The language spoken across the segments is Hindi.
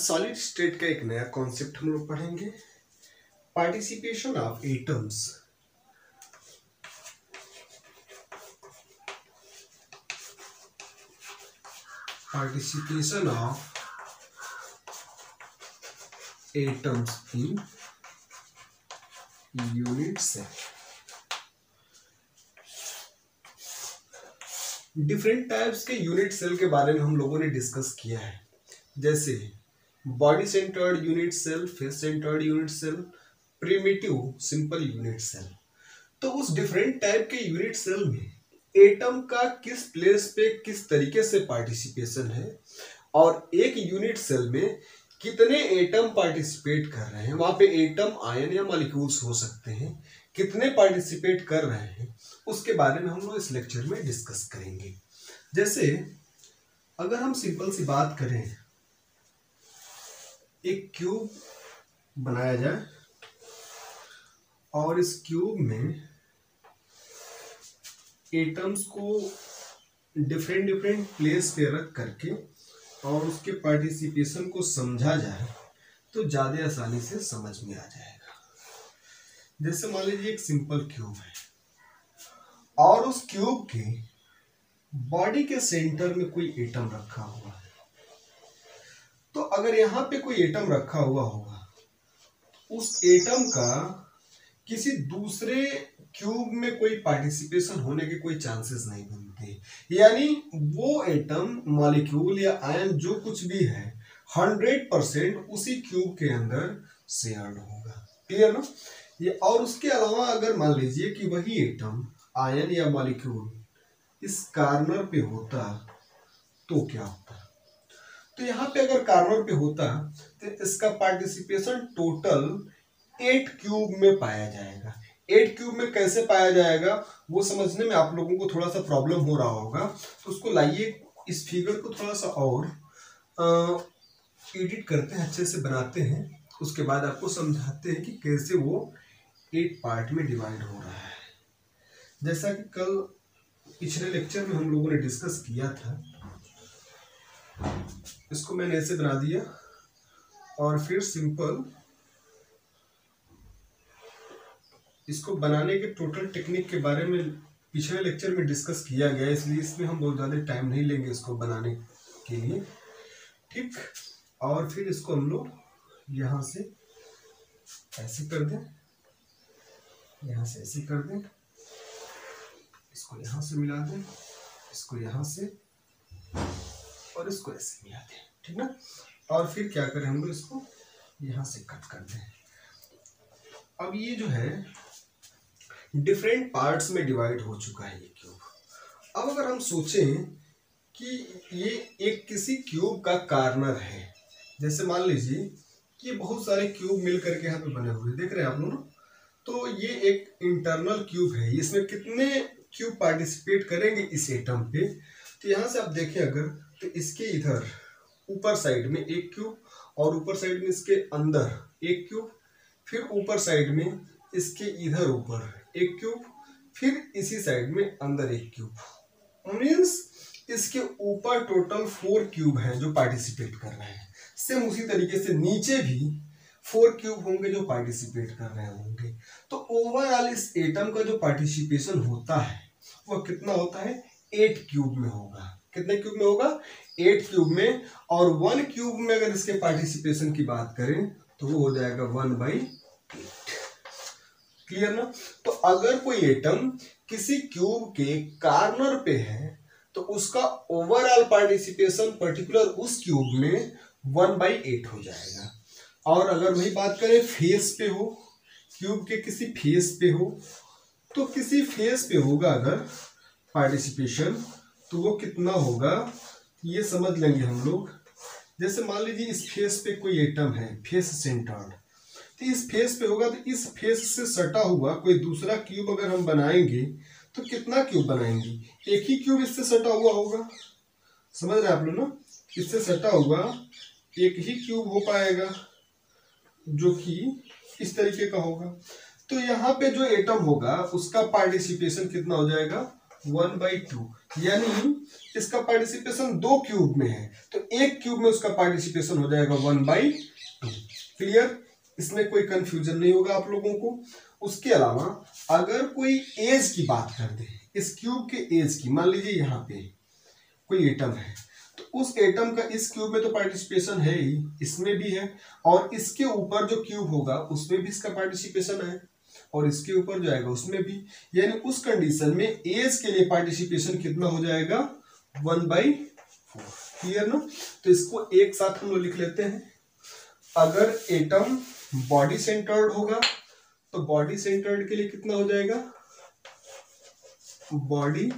सॉलिड स्टेट का एक नया कॉन्सेप्ट हम लोग पढ़ेंगे, participation of atoms. Participation of atoms in unit cell. Different types के यूनिट सेल के बारे में हम लोगों ने डिस्कस किया है, जैसे body centred unit cell, face centred unit cell, primitive simple unit cell. तो उस डिफरेंट टाइप के यूनिट सेल में एटम का किस प्लेस पे किस तरीके से पार्टिसिपेशन है और एक यूनिट सेल में कितने एटम पार्टिसिपेट कर रहे हैं, वहां पे एटम आयन या मॉलिक्यूल्स हो सकते हैं, कितने पार्टिसिपेट कर रहे हैं, उसके बारे में हम लोग इस लेक्चर में डिस्कस करेंगे। जैसे अगर हम सिंपल सी बात करें, एक क्यूब बनाया जाए और इस क्यूब में एटम्स को डिफरेंट डिफरेंट प्लेस पे रख करके और उसके पार्टिसिपेशन को समझा जाए तो ज्यादा आसानी से समझ में आ जाएगा। जैसे मान लीजिए एक सिंपल क्यूब है और उस क्यूब के बॉडी के सेंटर में कोई एटम रखा हुआ है। तो अगर यहाँ पे कोई एटम रखा हुआ होगा, उस एटम का किसी दूसरे क्यूब में कोई पार्टिसिपेशन होने के कोई चांसेस नहीं बनते, यानी वो एटम मॉलिक्यूल या आयन जो कुछ भी है 100% उसी क्यूब के अंदर शेयर्ड होगा। क्लियर ना ये? और उसके अलावा अगर मान लीजिए कि वही एटम आयन या मॉलिक्यूल इस कार्नर पे होता तो क्या होता? तो यहाँ पे अगर कार्नर पे होता तो इसका पार्टिसिपेशन टोटल 8 क्यूब में पाया जाएगा। 8 क्यूब में कैसे पाया जाएगा वो समझने में आप लोगों को थोड़ा सा प्रॉब्लम हो रहा होगा, तो उसको लाइए इस फिगर को थोड़ा सा और एडिट करते हैं, अच्छे से बनाते हैं, उसके बाद आपको समझाते हैं कि कैसे वो 8 पार्ट में डिवाइड हो रहा है। जैसा कि कल पिछले लेक्चर में हम लोगों ने डिस्कस किया था, इसको मैंने ऐसे बना दिया और फिर सिंपल इसको बनाने के टोटल टेक्निक के बारे में पिछले लेक्चर में डिस्कस किया गया, इसलिए इसमें हम बहुत ज़्यादा टाइम नहीं लेंगे इसको बनाने के लिए। ठीक, और फिर इसको हम लोग यहाँ से ऐसे कर दें, यहाँ से ऐसे कर दें, इसको यहाँ से मिला दें, इसको यहाँ से और इसको ऐसे मिला दें, ठीक ना। और फिर क्या करें हम लोग इसको यहाँ से कट कर दें। अब ये जो है डिफरेंट पार्ट्स में डिवाइड हो चुका है ये क्यूब। अब अगर हम सोचें कि ये एक किसी क्यूब का कार्नर है, जैसे मान लीजिए कि बहुत सारे क्यूब मिल करके यहाँ पे बने हुए देख रहे हैं आप लोग ना, तो ये एक इंटरनल क्यूब है, इसमें कितने क्यूब पार्टिसिपेट करेंगे इस एटम पे। तो यहाँ से आप देखें अगर, तो इसके इधर ऊपर साइड में एक क्यूब और ऊपर साइड में इसके अंदर एक क्यूब, फिर ऊपर साइड में इसके इधर ऊपर एक क्यूब, फिर इसी साइड में अंदर एक क्यूब। मीन्स इसके ऊपर टोटल 4 क्यूब हैं जो पार्टिसिपेट कर रहे हैं। सेम उसी तरीके से नीचे भी 4 क्यूब होंगे जो पार्टिसिपेट कर रहे होंगे। तो ओवरऑल इस एटम का जो पार्टिसिपेशन होता है वह कितना होता है? 8 क्यूब में होगा। कितने क्यूब में होगा? 8 क्यूब में। और 1 क्यूब में अगर इसके पार्टिसिपेशन की बात करें तो वो हो जाएगा 1/8। क्लियर ना? तो अगर कोई एटम किसी क्यूब के कार्नर पे है तो उसका ओवरऑल पार्टिसिपेशन पर्टिकुलर उस क्यूब में 1/8 हो जाएगा। और अगर वही बात करें फेस पे हो, क्यूब के किसी फेस पे हो, तो किसी फेस पे होगा अगर पार्टिसिपेशन तो वो कितना होगा ये समझ लेंगे हम लोग। जैसे मान लीजिए इस फेस पे कोई एटम है, फेस सेंटर्ड, तो इस फेस पे होगा, तो इस फेस से सटा हुआ कोई दूसरा क्यूब अगर हम बनाएंगे तो कितना क्यूब बनाएंगे? एक ही क्यूब इससे सटा हुआ होगा। समझ रहे हैं आप लोग ना? इससे सटा हुआ एक ही क्यूब हो पाएगा जो कि इस तरीके का होगा। तो यहाँ पे जो एटम होगा उसका पार्टिसिपेशन कितना हो जाएगा? 1/2, यानी इसका पार्टिसिपेशन 2 क्यूब में है तो 1 क्यूब में उसका पार्टिसिपेशन हो जाएगा 1/2। क्लियर, इसमें कोई कंफ्यूजन नहीं होगा आप लोगों को। उसके अलावा अगर कोई एज की बात कर दे, इस क्यूब के एज की, मान लीजिए यहाँ पे कोई एटम है तो उस एटम का इस क्यूब में तो पार्टिसिपेशन है ही, इसमें भी है, और इसके ऊपर जो क्यूब होगा उसमें भी इसका पार्टिसिपेशन है, और इसके ऊपर जो आएगा उसमें भी, यानी उस कंडीशन में एज के लिए पार्टिसिपेशन कितना हो जाएगा 1/4। क्लियर ना। तो इसको एक साथ हम लोग लिख लेते हैं। अगर एटम बॉडी सेंटर्ड होगा तो बॉडी सेंटर्ड के लिए कितना हो जाएगा, बॉडी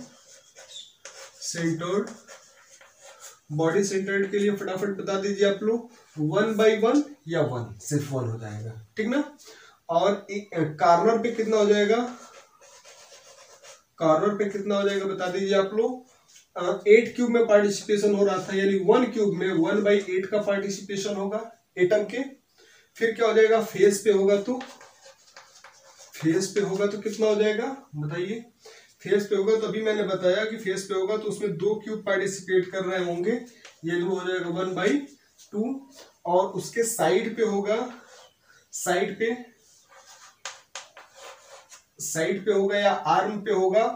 सेंटर्ड के लिए फटाफट बता दीजिए आप लोग, 1/1 या 1, सिर्फ 1 हो जाएगा, ठीक ना। और कार्नर पे कितना हो जाएगा, बता दीजिए आप लोग। 8 क्यूब में पार्टिसिपेशन हो रहा था, यानी 1 क्यूब में 1/8 का पार्टिसिपेशन होगा एटम के। फिर क्या हो जाएगा, फेस पे होगा तो कितना हो जाएगा बताइए। फेस पे होगा तो अभी मैंने बताया कि फेस पे होगा तो उसमें 2 क्यूब पार्टिसिपेट कर रहे होंगे, ये हो जाएगा 1/2। और उसके साइड पे होगा, साइड पे होगा या आर्म पे होगा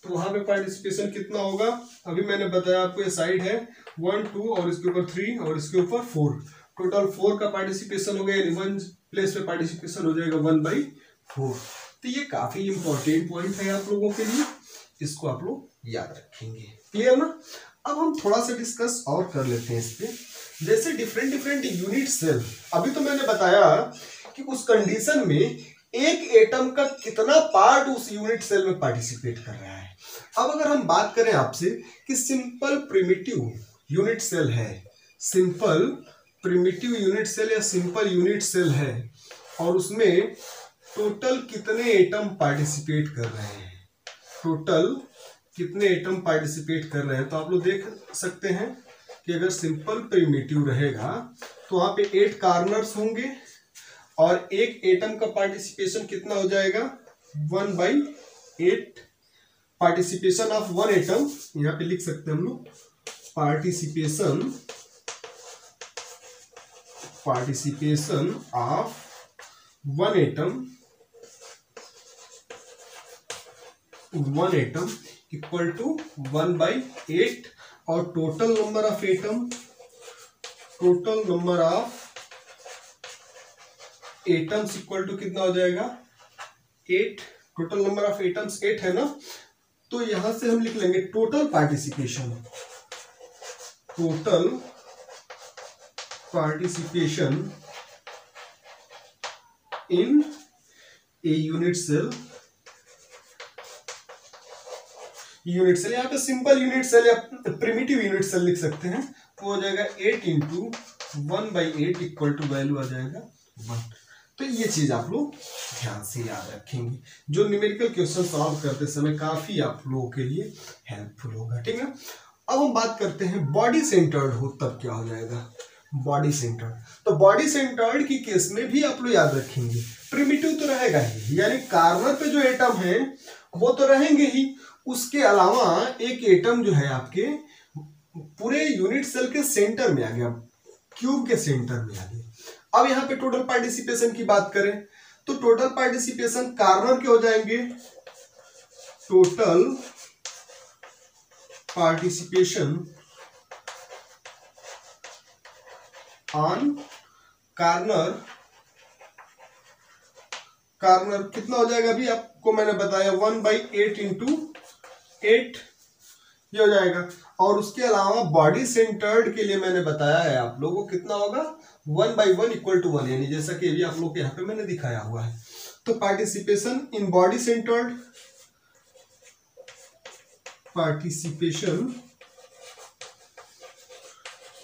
तो वहां पे पार्टिसिपेशन कितना होगा, अभी मैंने बताया आपको। ये साइड है 1 2 और इसके ऊपर 3 और इसके ऊपर 4, टोटल 4 का पार्टिसिपेशन हो गया, यानी 1 प्लेस पे पार्टिसिपेशन हो जाएगा 1/4। तो ये काफी इंपॉर्टेंट पॉइंट है आप लोगों के लिए, इसको आप लोग याद रखेंगे। क्लियर ना। अब हम थोड़ा सा डिस्कस और कर लेते हैं इस पे, जैसे डिफरेंट यूनिट सेल। अभी तो मैंने बताया कि उस कंडीशन में एक एटम का कितना पार्ट उस यूनिट सेल में पार्टिसिपेट कर रहा है। अब अगर हम बात करें आपसे कि सिंपल प्रिमिटिव यूनिट सेल है, सिंपल प्रिमिटिव यूनिट सेल या सिंपल यूनिट सेल है, और उसमें टोटल कितने एटम पार्टिसिपेट कर रहे हैं, तो आप लोग देख सकते हैं कि अगर सिंपल प्रिमिटिव रहेगा तो वहां पे 8 कार्नर्स होंगे और एक एटम का पार्टिसिपेशन कितना हो जाएगा 1/8। पार्टिसिपेशन ऑफ 1 एटम, यहां पे लिख सकते हैं हम लोग, participation of 1 atom equal to 1/8, और total number of atoms equal to कितना हो जाएगा 8। टोटल नंबर ऑफ एटम्स 8 है ना, तो यहां से हम लिख लेंगे total participation in a unit cell. यहाँ पे सिंपल यूनिट सेल या प्रिमिटिव यूनिट सेल लिख सकते हैं, तो हो जाएगा 8 × 1/8 इक्वल टू वैल्यू आ जाएगा 1। तो ये चीज आप लोग ध्यान से याद रखेंगे, जो न्यूमेरिकल क्वेश्चन सॉल्व करते समय काफी आप लोगों के लिए हेल्पफुल होगा, ठीक है। अब हम बात करते हैं बॉडी सेंटर्ड हो तब क्या हो जाएगा, बॉडी सेंटर्ड। तो बॉडी सेंटर्ड की केस में भी आप लोग याद रखेंगे प्रिमिटिव तो रहेगा ही, यानी कार्नर पे जो एटम है वो तो रहेंगे ही, उसके अलावा एक एटम जो है आपके पूरे यूनिट सेल के सेंटर में आ गया, क्यूब के सेंटर में आ गया। अब यहाँ पे टोटल पार्टिसिपेशन की बात करें तो टोटल पार्टिसिपेशन कार्नर के हो जाएंगे, टोटल पार्टिसिपेशन ऑन कार्नर कितना हो जाएगा, अभी आपको मैंने बताया 1/8 × 8 ये हो जाएगा। और उसके अलावा बॉडी सेंटर्ड के लिए मैंने बताया है आप लोगों को कितना होगा 1/1 इक्वल टू 1, यानी जैसा कि अभी आप लोग के यहाँ पे मैंने दिखाया हुआ है। तो participation in body centred, participation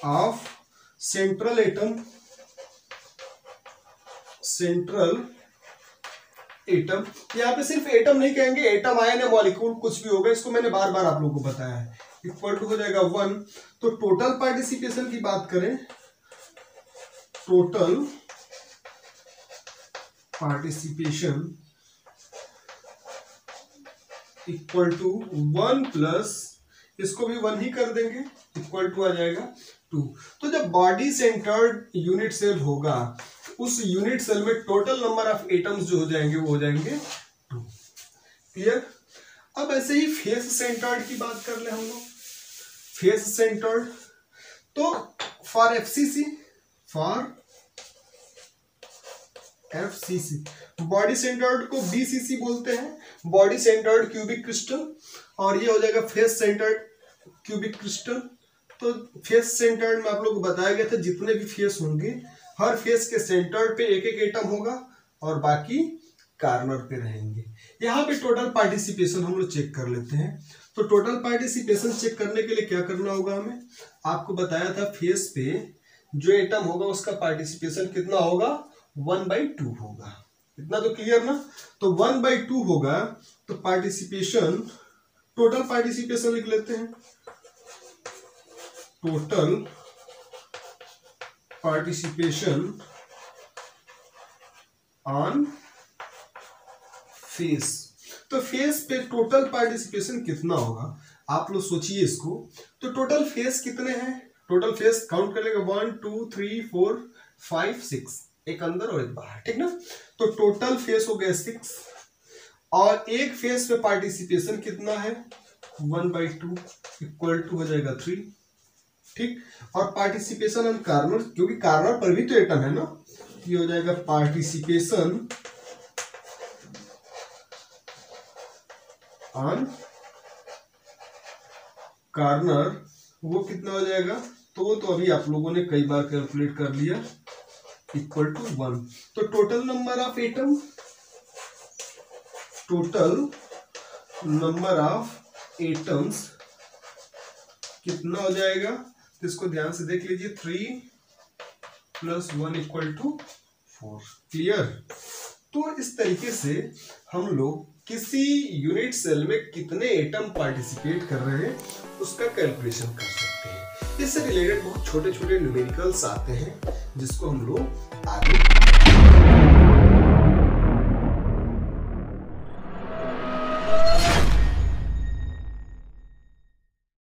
of central atom यहाँ पे सिर्फ एटम नहीं कहेंगे, एटम आयन या मॉलिक्यूल कुछ भी होगा, इसको मैंने बार बार आप लोगों को बताया है, इक्वल टू हो जाएगा 1। तो टोटल पार्टिसिपेशन की बात करें, total participation equal to 1 plus इसको भी 1 ही कर देंगे, इक्वल टू आ जाएगा 2। तो जब बॉडी सेंटर्ड यूनिट सेल होगा उस यूनिट सेल में टोटल नंबर ऑफ एटम्स जो हो जाएंगे वो हो जाएंगे 2। क्लियर। अब ऐसे ही फेस सेंटर्ड की बात कर ले हम लोग। फेस सेंटर्ड तो फॉर एफसीसी बॉडी सेंटर्ड को बीसीसी बोलते हैं, बॉडी सेंटर्ड क्यूबिक क्रिस्टल, और ये हो जाएगा फेस सेंटर्ड क्यूबिक क्रिस्टल। तो फेस सेंटर्ड में आप लोग को बताया गया था जितने भी फेस होंगे हर फेस के सेंटर पे एक एक एटम होगा और बाकी कार्नर पे रहेंगे। यहाँ पे टोटल पार्टिसिपेशन हम लोग चेक कर लेते हैं। तो टोटल पार्टिसिपेशन चेक करने के लिए क्या करना होगा हमें, आपको बताया था फेस पे जो एटम होगा उसका पार्टिसिपेशन कितना होगा 1/2 होगा। इतना तो क्लियर ना। तो 1/2 होगा तो पार्टिसिपेशन, टोटल पार्टिसिपेशन लिख लेते हैं, टोटल पार्टिसिपेशन ऑन फेस। तो फेस पे टोटल पार्टिसिपेशन कितना होगा आप लोग सोचिए इसको। तो टोटल फेस कितने हैं, टोटल फेस काउंट कर लेंगे 1 2 3 4 5 6, एक अंदर और एक बाहर, ठीक ना। तो टोटल फेस हो गया 6 और एक फेस पे पार्टिसिपेशन कितना है 1/2 इक्वल टू हो जाएगा 3, ठीक। और पार्टिसिपेशन ऑन कार्नर, क्योंकि कार्नर पर भी तो एटम है ना, ये हो जाएगा पार्टिसिपेशन ऑन कार्नर, वो कितना हो जाएगा, तो अभी आप लोगों ने कई बार कैलकुलेट कर लिया, इक्वल टू 1। तो total number of atom, total number of atoms कितना हो जाएगा, तो इसको ध्यान से देख लीजिए, 3 + 1 इक्वल टू 4। क्लियर। तो इस तरीके से हम लोग किसी यूनिट सेल में कितने एटम पार्टिसिपेट कर रहे हैं उसका कैलकुलेशन कर सकते हैं। इससे रिलेटेड बहुत छोटे छोटे न्यूमेरिकल्स आते हैं जिसको हम लोग आगे